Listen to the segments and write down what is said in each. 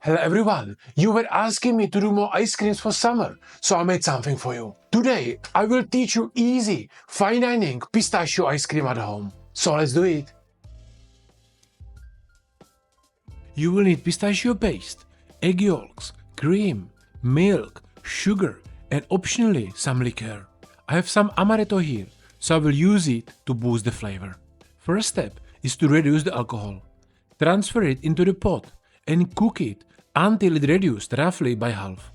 Hello everyone, you were asking me to do more ice creams for summer, so I made something for you. Today I will teach you easy, fine dining pistachio ice cream at home. So let's do it. You will need pistachio paste, egg yolks, cream, milk, sugar and optionally some liqueur. I have some Amaretto here, so I will use it to boost the flavor. First step is to reduce the alcohol. Transfer it into the pot and cook it until it reduced roughly by half.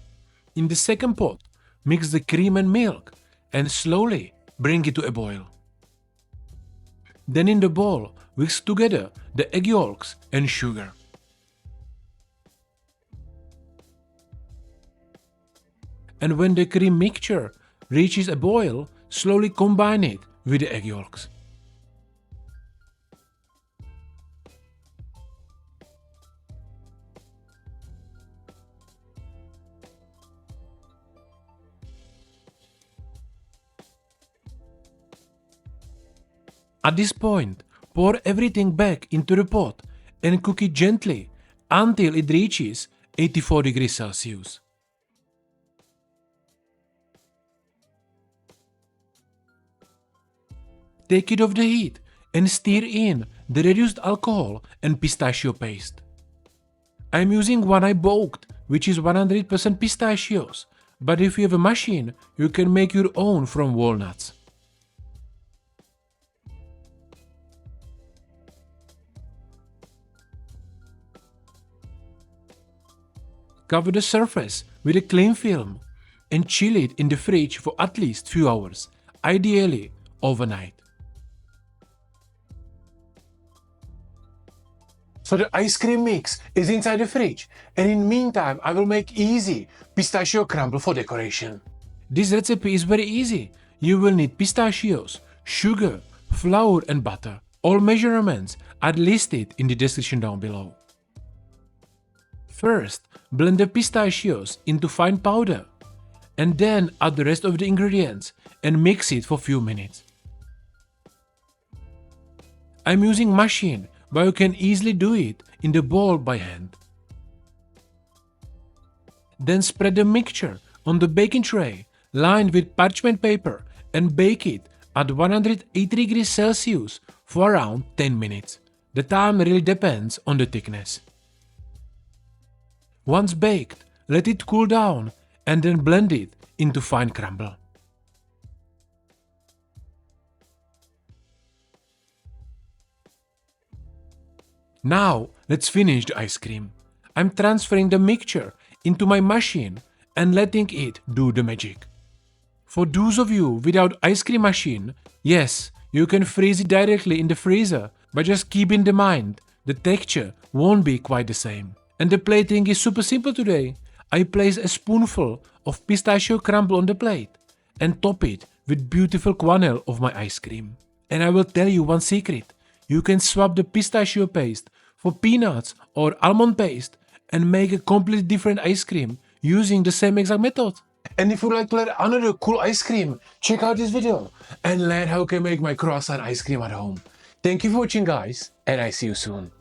In the second pot, mix the cream and milk and slowly bring it to a boil. Then in the bowl, whisk together the egg yolks and sugar. And when the cream mixture reaches a boil, slowly combine it with the egg yolks. At this point, pour everything back into the pot and cook it gently until it reaches 84 degrees Celsius. Take it off the heat and stir in the reduced alcohol and pistachio paste. I am using one I baked, which is 100% pistachios, but if you have a machine, you can make your own from walnuts. Cover the surface with a cling film and chill it in the fridge for at least few hours, ideally overnight. So the ice cream mix is inside the fridge, and in the meantime I will make easy pistachio crumble for decoration. This recipe is very easy. You will need pistachios, sugar, flour and butter. All measurements are listed in the description down below. First, blend the pistachios into fine powder and then add the rest of the ingredients and mix it for few minutes. I'm using machine, but you can easily do it in the bowl by hand. Then spread the mixture on the baking tray lined with parchment paper and bake it at 180 degrees Celsius for around 10 minutes. The time really depends on the thickness. Once baked, let it cool down and then blend it into fine crumble. Now let's finish the ice cream. I'm transferring the mixture into my machine and letting it do the magic. For those of you without ice cream machine, yes, you can freeze it directly in the freezer, but just keep in mind the texture won't be quite the same. And the plating is super simple today. I place a spoonful of pistachio crumble on the plate and top it with beautiful quenelle of my ice cream. And I will tell you one secret. You can swap the pistachio paste for peanuts or almond paste and make a completely different ice cream using the same exact method. And if you would like to learn another cool ice cream, check out this video and learn how you can make my croissant ice cream at home. Thank you for watching guys, and I see you soon.